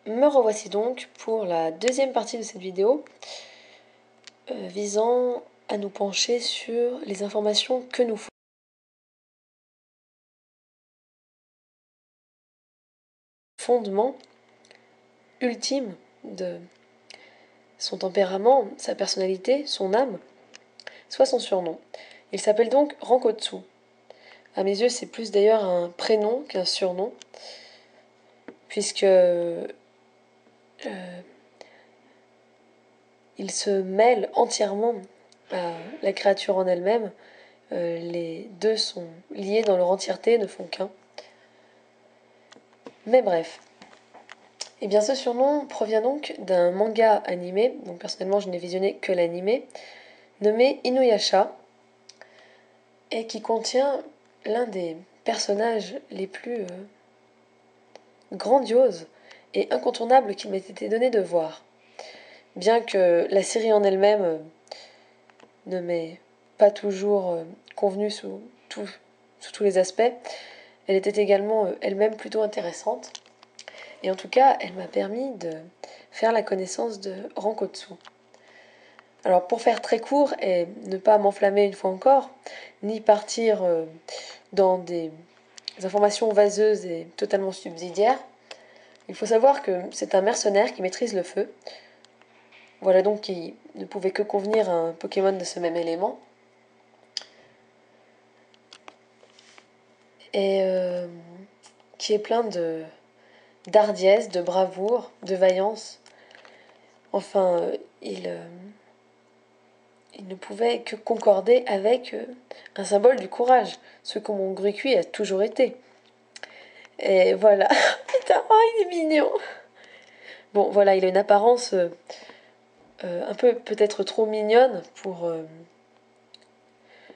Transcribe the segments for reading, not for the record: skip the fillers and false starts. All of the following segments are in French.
Me revoici donc pour la deuxième partie de cette vidéo visant à nous pencher sur les informations que nous fondement ultime de son tempérament, sa personnalité, son âme, soit son surnom. Il s'appelle donc Rankotsu. À mes yeux, c'est plus d'ailleurs un prénom qu'un surnom, puisque il se mêle entièrement à la créature en elle-même. Les deux sont liés dans leur entièreté, ne font qu'un. Mais bref. Et bien ce surnom provient donc d'un manga animé, donc personnellement je n'ai visionné que l'animé, nommé Inuyasha, et qui contient l'un des personnages les plus grandioses et incontournables qu'il m'ait été donné de voir. Bien que la série en elle-même ne m'ait pas toujours convenu sous tous les aspects, elle était également elle-même plutôt intéressante. Et en tout cas, elle m'a permis de faire la connaissance de Rankotsu. Alors pour faire très court et ne pas m'enflammer une fois encore, ni partir dans des informations vaseuses et totalement subsidiaires, il faut savoir que c'est un mercenaire qui maîtrise le feu. Voilà donc qui ne pouvait que convenir à un Pokémon de ce même élément. Et qui est plein d'hardiesse, de bravoure, de vaillance. Enfin, il ne pouvait que concorder avec un symbole du courage, ce que mon Grucui a toujours été. Et voilà. Putain, oh, il est mignon. Bon, voilà, il a une apparence un peu peut-être trop mignonne pour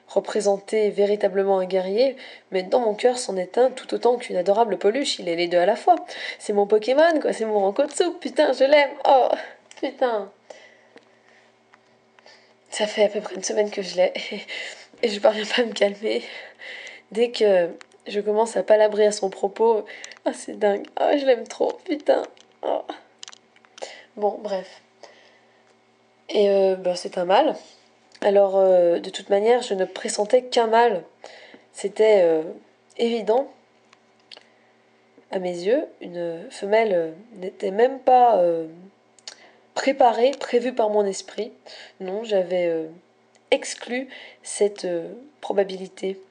représenter véritablement un guerrier, mais dans mon cœur, c'en est un tout autant qu'une adorable peluche. Il est les deux à la fois. C'est mon Pokémon, quoi. C'est mon Rankotsu. Putain, je l'aime. Oh, putain. Ça fait à peu près une semaine que je l'ai. Et je parviens pas à me calmer. Dès que je commence à palabrer à son propos, oh, c'est dingue. Oh, je l'aime trop. Putain. Oh. Bon, bref. Et c'est un mâle. Alors, de toute manière, je ne pressentais qu'un mâle. C'était évident à mes yeux. Une femelle n'était même pas préparée, prévue par mon esprit. Non, j'avais exclu cette probabilité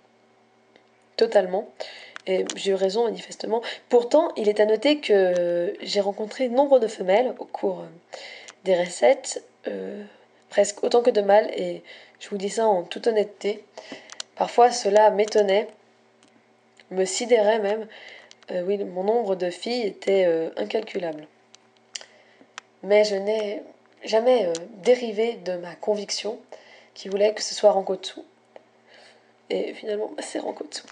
totalement. Et j'ai eu raison, manifestement. Pourtant, il est à noter que j'ai rencontré nombre de femelles au cours des recettes, presque autant que de mâles, et je vous dis ça en toute honnêteté. Parfois, cela m'étonnait, me sidérait même. Oui, mon nombre de filles était incalculable. Mais je n'ai jamais dérivé de ma conviction qui voulait que ce soit Rankotsu. Et finalement, c'est Rankotsu.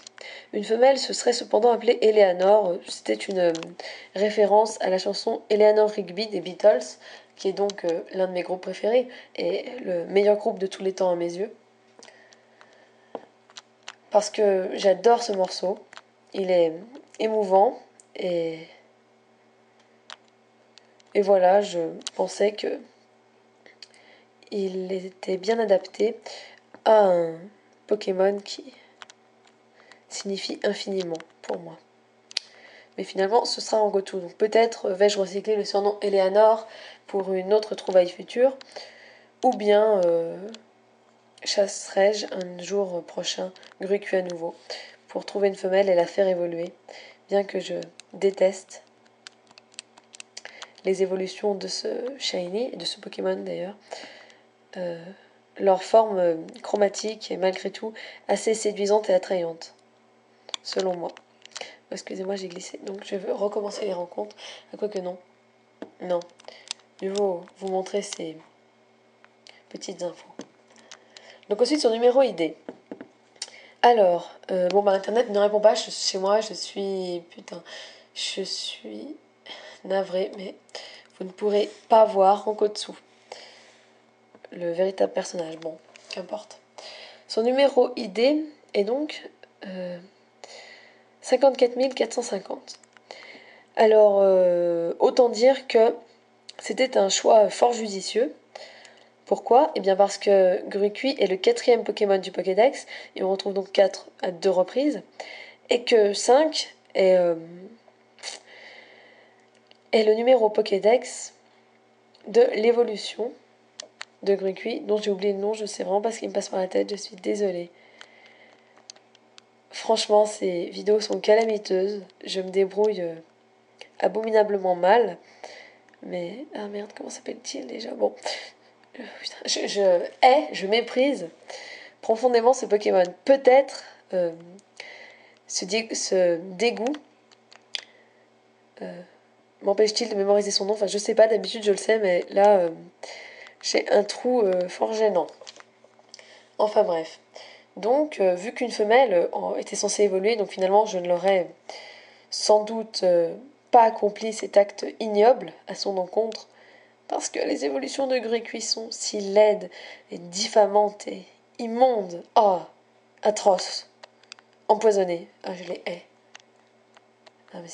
Une femelle se serait cependant appelée Eleanor. C'était une référence à la chanson Eleanor Rigby des Beatles, qui est donc l'un de mes groupes préférés et le meilleur groupe de tous les temps à mes yeux. Parce que j'adore ce morceau. Il est émouvant et voilà, je pensais que il était bien adapté à un Pokémon qui signifie infiniment pour moi. Mais finalement, ce sera en Gotu. Donc peut-être vais-je recycler le surnom Eleanor pour une autre trouvaille future, ou bien chasserai-je un jour prochain Grucu à nouveau pour trouver une femelle et la faire évoluer, bien que je déteste les évolutions de ce Shiny, et de ce Pokémon d'ailleurs. Leur forme chromatique est malgré tout assez séduisante et attrayante, selon moi. Excusez-moi, j'ai glissé. Donc je veux recommencer les rencontres. À quoi que non. Non. Je vais vous montrer ces petites infos. Donc ensuite son numéro ID. Alors, Internet ne répond pas chez moi, je suis navrée, mais vous ne pourrez pas voir Rankotsu, le véritable personnage. Bon, qu'importe. Son numéro ID est donc 54 450. Alors, autant dire que c'était un choix fort judicieux. Pourquoi? Eh bien parce que Gruicui est le 4e Pokémon du Pokédex, et on retrouve donc 4 à 2 reprises, et que 5 est le numéro Pokédex de l'évolution de Gruicui, dont j'ai oublié le nom, je sais vraiment pas ce qui me passe par la tête, je suis désolée. Franchement, ces vidéos sont calamiteuses, je me débrouille abominablement mal, mais... Ah merde, comment s'appelle-t-il déjà? Bon, putain, je méprise profondément ce Pokémon. Peut-être ce dégoût m'empêche-t-il de mémoriser son nom? Enfin, je sais pas, d'habitude je le sais, mais là, j'ai un trou fort gênant. Enfin bref. Donc, vu qu'une femelle était censée évoluer, donc finalement je ne l'aurais sans doute pas accompli cet acte ignoble à son encontre, parce que les évolutions de Gruicui sont si laides et diffamantes et immondes. Oh, atroces. Empoisonnées. Ah, je les hais. Ah, mais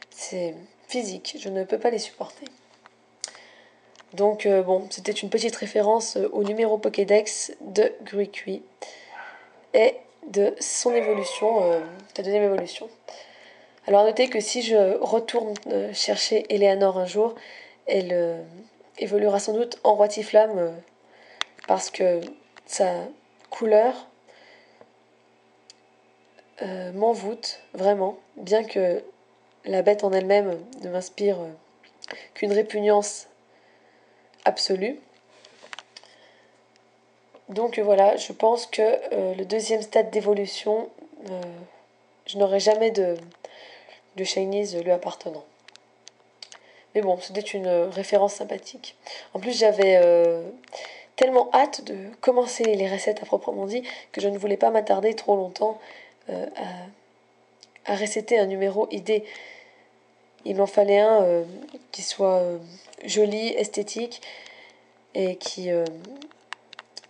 c'est physique, je ne peux pas les supporter. Donc bon, c'était une petite référence au numéro Pokédex de Gruicui et de son évolution, sa deuxième évolution. Alors à noter que si je retourne chercher Eleanor un jour, elle évoluera sans doute en Roitiflamme parce que sa couleur m'envoûte vraiment, bien que la bête en elle-même ne m'inspire qu'une répugnance absolue. Donc voilà, je pense que le deuxième stade d'évolution, je n'aurai jamais de Shinies lui appartenant. Mais bon, c'était une référence sympathique. En plus, j'avais tellement hâte de commencer les recettes à proprement dit que je ne voulais pas m'attarder trop longtemps à réciter un numéro idée. Il m'en fallait un qui soit joli, esthétique et qui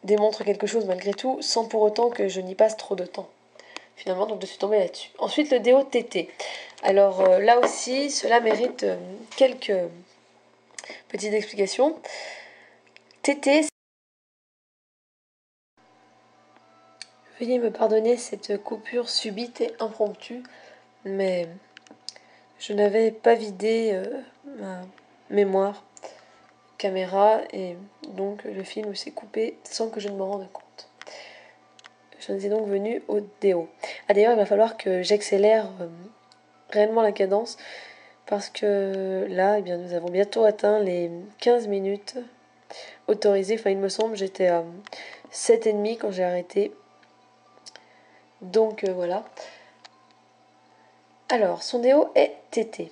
démontre quelque chose malgré tout, sans pour autant que je n'y passe trop de temps. Finalement, donc je suis tombée là-dessus. Ensuite, le déo TT. Alors là aussi, cela mérite quelques petites explications. TT, veuillez me pardonner cette coupure subite et impromptue, mais je n'avais pas vidé ma mémoire caméra et donc le film s'est coupé sans que je ne me rende compte. J'en étais donc venue au déo. Ah d'ailleurs, il va falloir que j'accélère réellement la cadence parce que là, eh bien, nous avons bientôt atteint les 15 minutes autorisées. Enfin, il me semble, j'étais à 7,5 quand j'ai arrêté. Donc voilà. Alors, son déo est TT.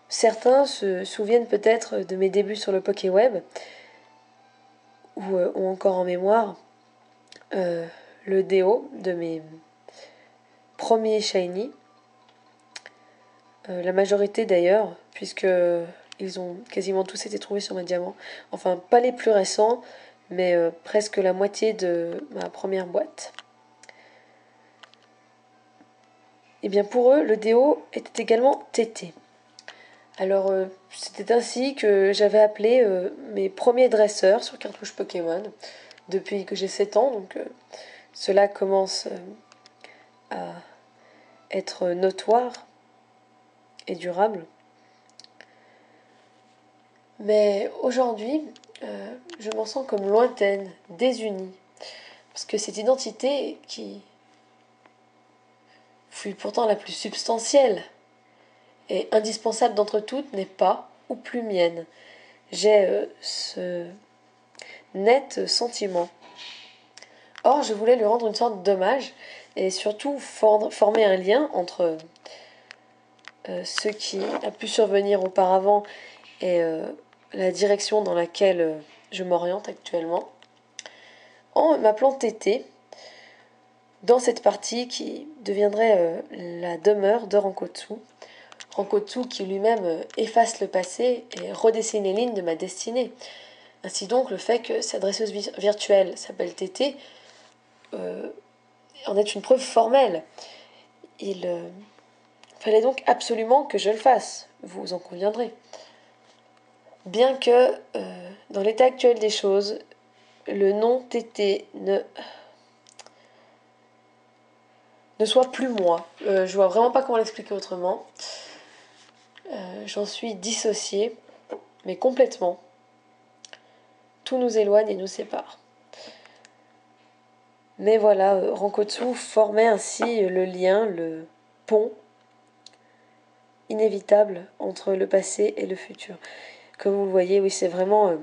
Certains se souviennent peut-être de mes débuts sur le PokéWeb ou ont encore en mémoire le déo de mes premiers Shiny. La majorité d'ailleurs, puisque ils ont quasiment tous été trouvés sur ma diamant. Enfin, pas les plus récents, mais presque la moitié de ma première boîte. Et bien pour eux, le déo était également TT. Alors, c'était ainsi que j'avais appelé mes premiers dresseurs sur cartouche Pokémon depuis que j'ai 7 ans. Donc, cela commence à être notoire et durable. Mais aujourd'hui, je m'en sens comme lointaine, désunie. Parce que cette identité qui fut pourtant la plus substantielle et indispensable d'entre toutes n'est pas ou plus mienne. J'ai ce net sentiment. Or, je voulais lui rendre une sorte d'hommage et surtout former un lien entre ce qui a pu survenir auparavant et la direction dans laquelle je m'oriente actuellement, en m'appelant Tété, dans cette partie qui deviendrait la demeure de Rankotsu. Rankotsu qui lui-même efface le passé et redessine les lignes de ma destinée. Ainsi donc, le fait que sa dresseuse virtuelle s'appelle Tété en est une preuve formelle. Il Fallait donc absolument que je le fasse, vous en conviendrez. Bien que, dans l'état actuel des choses, le nom Tété ne soit plus moi. Je vois vraiment pas comment l'expliquer autrement. J'en suis dissociée, mais complètement. Tout nous éloigne et nous sépare. Mais voilà, Rankotsu formait ainsi le lien, le pont inévitable entre le passé et le futur. Comme vous le voyez, oui, c'est vraiment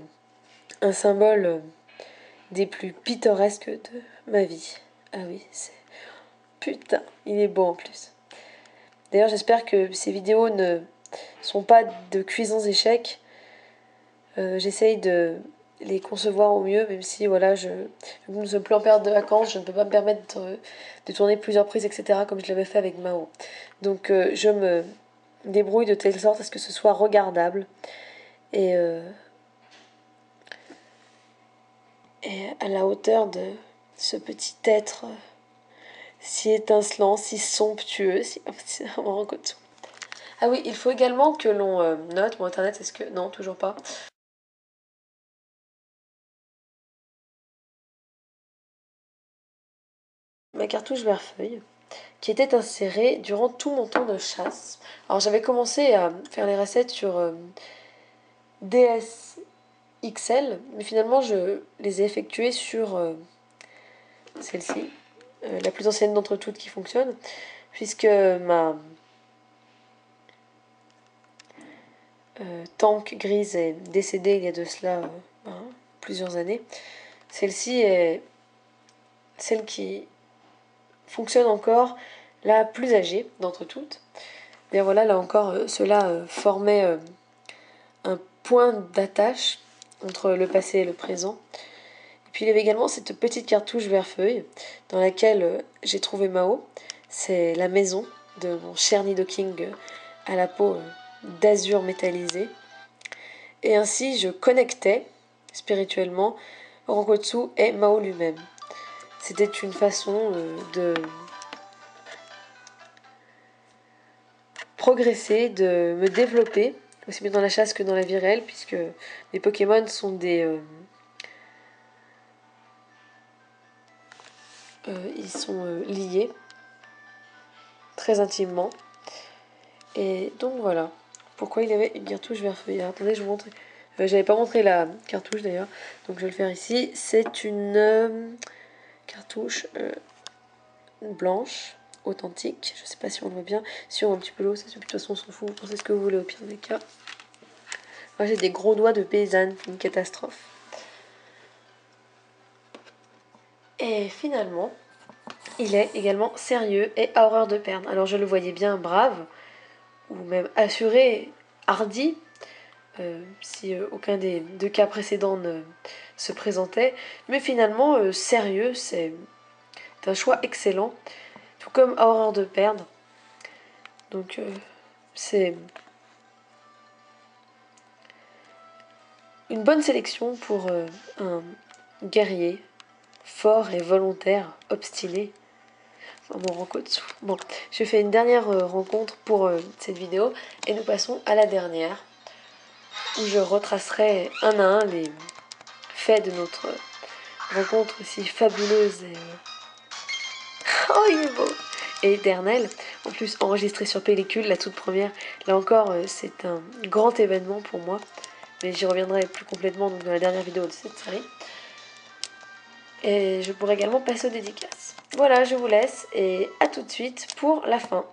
un symbole des plus pittoresques de ma vie. Ah oui, c'est... Putain, il est beau en plus. D'ailleurs, j'espère que ces vidéos ne sont pas de cuisants échecs. J'essaye de les concevoir au mieux, même si voilà, nous ne sommes plus en période de vacances, je ne peux pas me permettre de tourner plusieurs prises, etc., comme je l'avais fait avec Mao. Donc je me débrouille de telle sorte à ce que ce soit regardable et à la hauteur de ce petit être si étincelant, si somptueux, si vraiment tout. Ah oui, il faut également que l'on note, mon internet, est-ce que... Non, toujours pas. Ma cartouche vert-feuille, qui était insérée durant tout mon temps de chasse. Alors j'avais commencé à faire les recettes sur DSXL, mais finalement je les ai effectuées sur celle-ci, la plus ancienne d'entre toutes qui fonctionne, puisque ma tank grise est décédée il y a de cela plusieurs années. Celle-ci est celle qui fonctionne encore, la plus âgée d'entre toutes. D'ailleurs voilà, là encore, cela formait un point d'attache entre le passé et le présent. Et puis il y avait également cette petite cartouche vert-feuille dans laquelle j'ai trouvé Mao. C'est la maison de mon cher Nidoking à la peau d'azur métallisé. Et ainsi je connectais spirituellement Rankotsu et Mao lui-même. C'était une façon de progresser, de me développer, aussi bien dans la chasse que dans la vie réelle, puisque les Pokémon sont ils sont liés très intimement. Et donc voilà pourquoi il avait une cartouche vert-feuille. Attendez, je vous montre. J'avais pas montré la cartouche d'ailleurs, donc je vais le faire ici. C'est une cartouche blanche, authentique. Je sais pas si on le voit bien. Si on voit un petit peu l'eau, ça, de toute façon on s'en fout. Vous pensez ce que vous voulez au pire des cas. Moi j'ai des gros doigts de paysanne, une catastrophe. Et finalement, il est également sérieux et a horreur de perdre. Alors je le voyais bien brave, ou même assuré, hardi, si aucun des deux cas précédents ne se présentait. Mais finalement, sérieux, c'est un choix excellent, tout comme a horreur de perdre. Donc c'est une bonne sélection pour un guerrier fort et volontaire, obstiné. Enfin, mon Rankotsu. Bon, je fais une dernière rencontre pour cette vidéo et nous passons à la dernière où je retracerai un à un les faits de notre rencontre si fabuleuse et oh il est beau et éternelle. En plus enregistrée sur pellicule, la toute première. Là encore, c'est un grand événement pour moi, mais j'y reviendrai plus complètement donc, dans la dernière vidéo de cette série. Et je pourrai également passer aux dédicaces. Voilà, je vous laisse et à tout de suite pour la fin.